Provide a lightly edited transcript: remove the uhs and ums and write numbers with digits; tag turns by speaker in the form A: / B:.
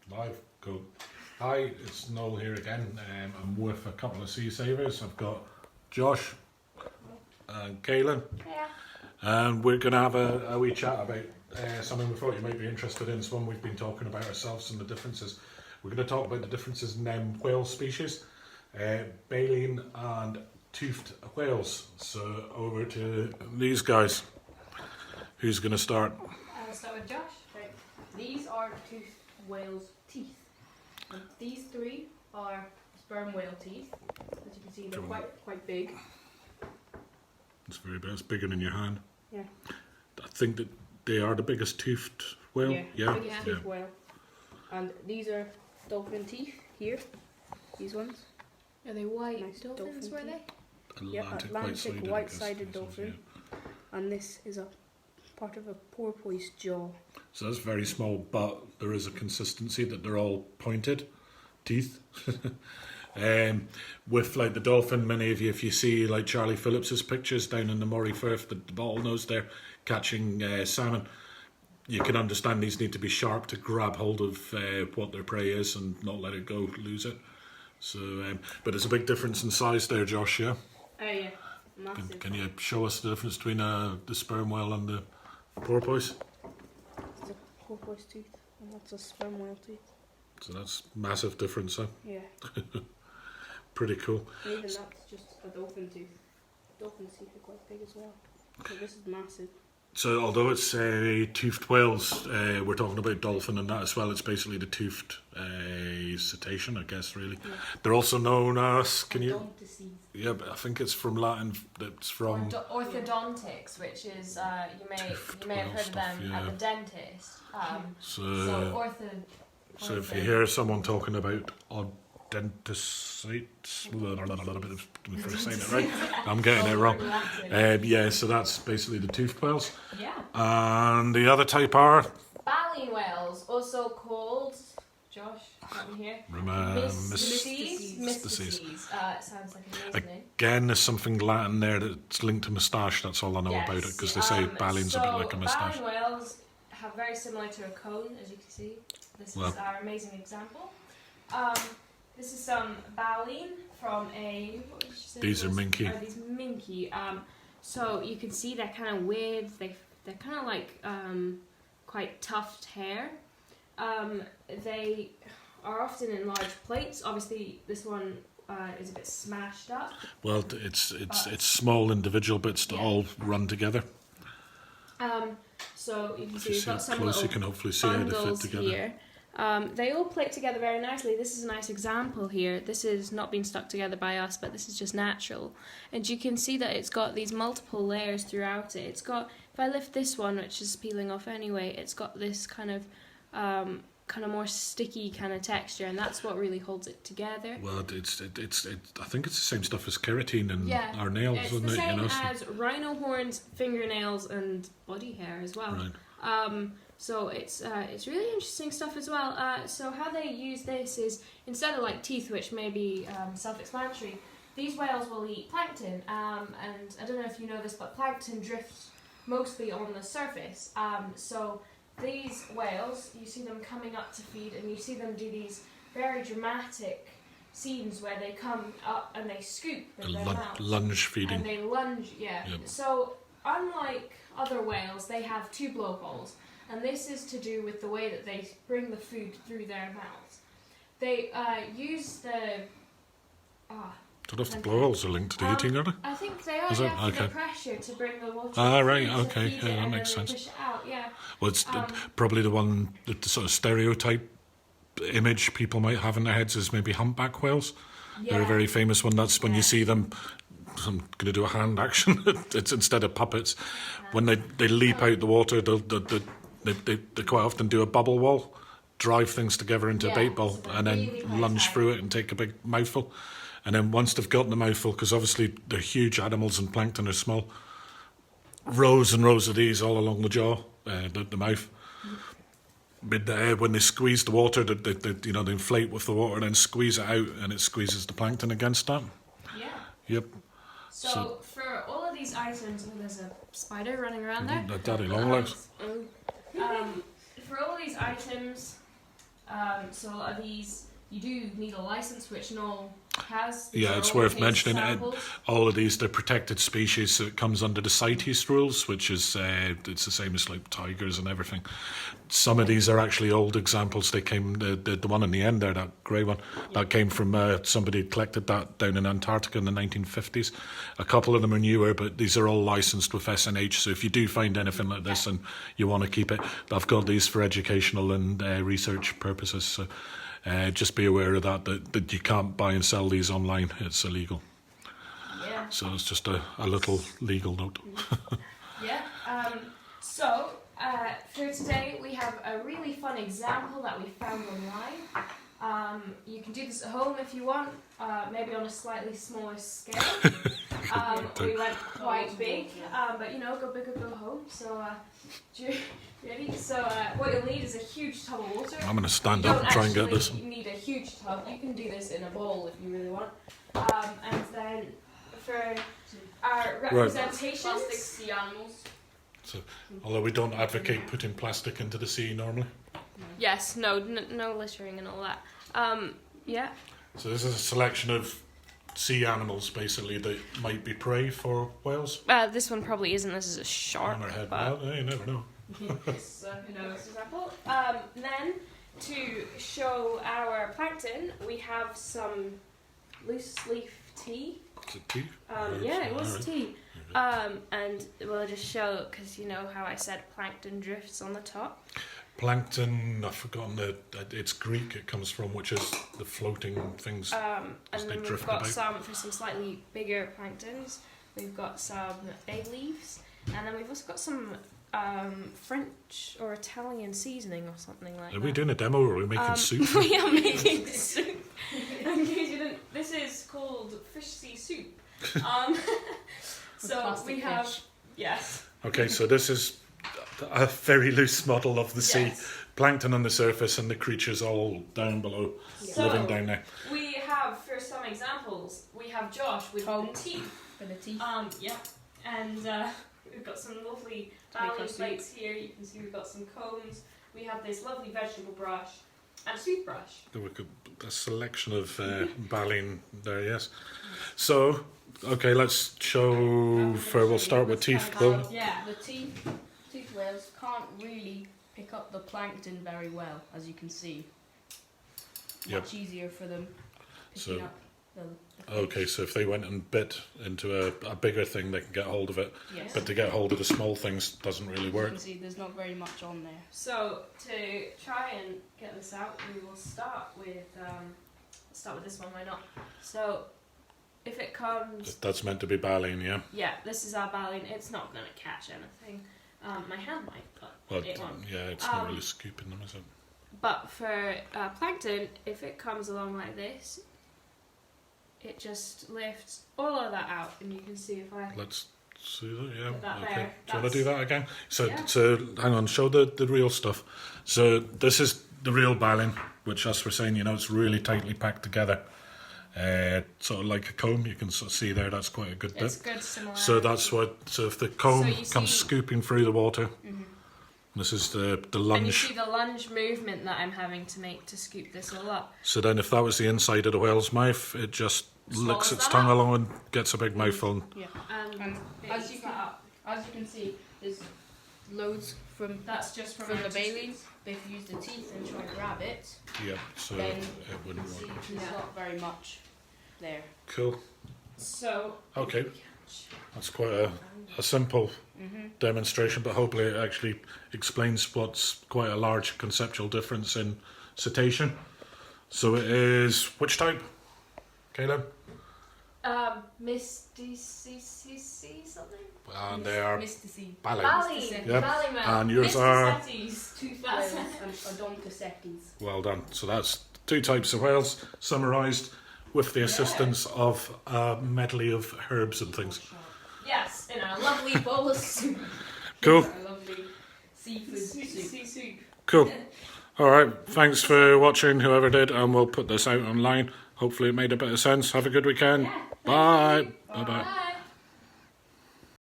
A: Live, cool. Hi, it's Noel here again. I'm with a couple of sea savers. I've got Josh and Caillin.
B: Yeah.
A: And we're going to have a wee chat about something we thought you might be interested in. It's one we've been talking about ourselves and the differences. We're going to talk about the differences in whale species, Baleen and Toothed Whales. So over to these guys. Who's going to start?
B: I'll start with Josh. Right. These are toothed whales' teeth. And these three are sperm whale teeth. As you can see, they're quite big.
A: It's very big. It's bigger than your hand.
B: Yeah.
A: I think that they are the biggest toothed whale.
B: Yeah. Biggest toothed whale. And these are dolphin teeth here. These ones.
C: Are they white
B: Nice
C: dolphins, were
B: dolphin
C: they?
B: Yeah, Atlantic white-sided dolphin. And this is a part of a porpoise jaw.
A: So that's very small, but there is a consistency that they're all pointed teeth. With like the dolphin, many of you, if you see like Charlie Phillips's pictures down in the Moray Firth, the bottlenose there catching salmon, you can understand these need to be sharp to grab hold of what their prey is and not let it go, lose it. So, but it's a big difference in size there, Josh. Yeah.
B: Oh yeah, massive.
A: Can you show us the difference between the sperm whale and the porpoise?
B: It's a porpoise tooth, and that's a sperm whale tooth.
A: So that's massive difference, huh?
B: Yeah.
A: Pretty cool.
B: And even that's just a dolphin tooth. Dolphin teeth are quite big as well. So this is massive.
A: So although it's toothed whales, we're talking about dolphin and that as well. It's basically the toothed cetacean, I guess, really. Yeah. They're also known as, can you?
B: Odontices.
A: Yeah, but I think it's from Latin. It's from
C: orthodontics, which is you may have heard of them at the dentist.
A: So if you hear someone talking about odontics, a little bit of for saying it right, I'm getting it wrong. Yeah, so that's basically the toothed whales.
C: Yeah.
A: And the other type are
C: Baleen whales, also called Josh. Help me here. Mystices. Sounds like an amazing name.
A: Again, there's something Latin there that's linked to moustache. That's all I know about it, because they say baleen's a bit like a moustache.
C: Baleen whales have very similar to a cone, as you can see. This is our amazing example. This is some baleen from a. What did you say?
A: These are minke.
C: These minke. So you can see they're kind of weird. They're kind of like quite tufted hair. They are often in large plates. Obviously, this one is a bit smashed up.
A: Well, it's small individual bits that all run together.
C: So you can see
A: If you
C: we've
A: see
C: got
A: it
C: some
A: close, you
C: little
A: can hopefully see how they fit
C: bundles
A: together.
C: here. They all plate together very nicely. This is a nice example here. This is not being stuck together by us, but this is just natural. And you can see that it's got these multiple layers throughout it. It's got, if I lift this one, which is peeling off anyway, it's got this kind of more sticky kind of texture, and that's what really holds it together.
A: Well, it's I think it's the same stuff as keratin in our nails,
C: it's
A: isn't
C: the
A: it?
C: same as rhino horns, fingernails, and body hair as well.
A: Right.
C: So it's really interesting stuff as well. So how they use this is, instead of like teeth, which may be self-explanatory, these whales will eat plankton. And I don't know if you know this, but plankton drifts mostly on the surface. So these whales, you see them coming up to feed, and you see them do these very dramatic scenes where they come up and they scoop with their mouth.
A: Lunge feeding.
C: And they lunge, yeah. Yep. So unlike other whales, they have two blowholes. And this is to do with the way that they bring the food through their mouths. They use the...
A: I don't know if the blowholes are linked to the eating, are they?
C: I think they are,
A: Is it?
C: for
A: Okay.
C: the pressure to bring the water
A: Right,
C: through,
A: okay,
C: to feed
A: yeah,
C: it,
A: that
C: and
A: makes
C: then
A: sense.
C: Push it out, yeah.
A: Well, it's probably the sort of stereotype image people might have in their heads is maybe humpback whales.
C: Yeah.
A: They're a very famous one. That's when you see them. I'm going to do a hand action. It's instead of puppets. When they leap out the water, they quite often do a bubble wall, drive things together into a bait ball,
C: so
A: and then
C: really
A: lunge through it and take a big mouthful. And then once they've gotten the mouthful, because obviously they're huge animals and plankton are small, rows and rows of these all along the jaw, the mouth. But when they squeeze the water, they inflate with the water and then squeeze it out, and it squeezes the plankton against that.
C: Yeah.
A: Yep.
C: So for all of these items, there's a spider running around there.
A: Daddy long legs.
C: For all of these items, So a lot of these, you do need a license, which Noel has. These
A: Yeah,
C: are
A: it's
C: all
A: worth
C: his
A: mentioning.
C: samples.
A: All of these, they're protected species, so it comes under the CITES rules, which is it's the same as like tigers and everything. Some of these are actually old examples. They came, the one in the end there, that grey one, that came from somebody collected that down in Antarctica in the 1950s. A couple of them are newer, but these are all licensed with SNH. So if you do find anything like this and you want to keep it, I've got these for educational and research purposes. So just be aware of that you can't buy and sell these online. It's illegal.
C: Yeah.
A: So it's just a little legal note.
C: Yeah. So for today, we have a really fun example that we found online. You can do this at home if you want, maybe on a slightly smaller scale. We went quite big, but you know, go big or go home. So, ready? So, what you'll need is a huge tub of water.
A: I'm going to stand up and try and get this.
C: You need a huge tub. You can do this in a bowl if you really want. And then for our representations,
B: Plastic sea animals.
A: So, although we don't advocate putting plastic into the sea normally.
C: yes, no littering and all that. Yeah.
A: So this is a selection of sea animals, basically, that might be prey for whales.
C: This one probably isn't. This is a shark.
A: Hammerhead.
C: But
A: Well, you never know.
C: this, who knows, example. Then, to show our plankton, we have some loose leaf tea.
A: Is it tea?
C: Yeah, it was
A: Alright.
C: tea. And we'll just show, because you know how I said plankton drifts on the top.
A: Plankton, I've forgotten it's Greek it comes from, which is the floating things.
C: And
A: As they
C: then we've
A: drift
C: got
A: about.
C: some, for some slightly bigger planktons, we've got some egg leaves, and then we've also got some French or Italian seasoning or something like that.
A: Are we doing a demo or are we making soup?
C: We are making soup. In case you didn't, this is called fish sea soup. So we have, yes.
A: Okay, so this is a very loose model of the sea.
C: Yes.
A: Plankton on the surface and the creatures all down below,
C: So
A: living down there.
C: we have, for some examples, we have Josh with the teeth.
B: For the teeth.
C: Yeah, and we've got some lovely Baleen plates here. You can see we've got some combs. We have this lovely vegetable brush and a toothbrush.
A: There we could, a selection of baleen there, yes. So, okay, let's show we'll start with teeth. Well,
B: Yeah, the toothed whales can't really pick up the plankton very well, as you can see.
A: Yep.
B: Much easier for them
A: So-
B: picking up the
A: okay, so if they went and bit into a bigger thing, they can get hold of it.
B: Yes.
A: But to get hold of the small things doesn't really
B: You
A: work.
B: can see there's not very much on there.
C: So to try and get this out, we will start with this one. Why not? So if it comes,
A: That's meant to be baleen, yeah?
C: yeah, this is our baleen. It's not going to catch anything. My hand might, but
A: Well,
C: it won't.
A: yeah, it's not really scooping them, is it?
C: But for plankton, if it comes along like this, it just lifts all of that out, and you can see if I
A: Let's see that, yeah.
C: Put that
A: Okay.
C: there.
A: Do you want to do that again? So,
C: Yeah.
A: so hang on, show the real stuff. So this is the real baleen, which, as we're saying, you know, it's really tightly packed together. Sort of like a comb, you can sort of see there, that's quite a good bit.
C: it's good similarity.
A: So that's what, so if the comb
C: So you
A: comes
C: see-
A: scooping through the water, this is the
C: And you
A: lunge.
C: see the lunge movement that I'm having to make to scoop this all up.
A: So then if that was the inside of the whale's mouth, it just licks
C: Swallows
A: its
C: that
A: tongue
C: up.
A: along and gets a big mouthful.
B: Yeah.
C: And
B: As
C: as
B: you
C: you
B: can-
C: up.
B: As you can see, there's loads from
C: That's just from
B: the
C: our
B: baleen.
C: teeth.
B: But if you use the teeth and try and grab it,
A: Yeah, so
B: then
A: it
B: you
A: wouldn't
B: can see
A: work.
B: there's
C: Yeah.
B: not very much there.
A: Cool.
C: So
A: Okay. That's quite a simple demonstration, but hopefully it actually explains what's quite a large conceptual difference in cetacean. So it is which type, Caillin?
C: Misty C something.
A: And they are
B: Mr. C.
A: baleen.
C: Baleen.
A: Yep.
C: Baleen.
A: And yours are-
C: Cetes,
B: Whales
C: 2000.
B: and Odontocetes.
A: Well done. So that's two types of whales summarised with the assistance of a medley of herbs and things.
C: Yes, in a lovely bowl of soup.
A: Cool.
B: A lovely seafood soup.
C: Sea soup.
A: Cool. All right. Thanks for watching, whoever did, and we'll put this out online. Hopefully it made a bit of sense. Have a good weekend.
C: Yeah.
A: Bye. Bye-bye.
C: Bye.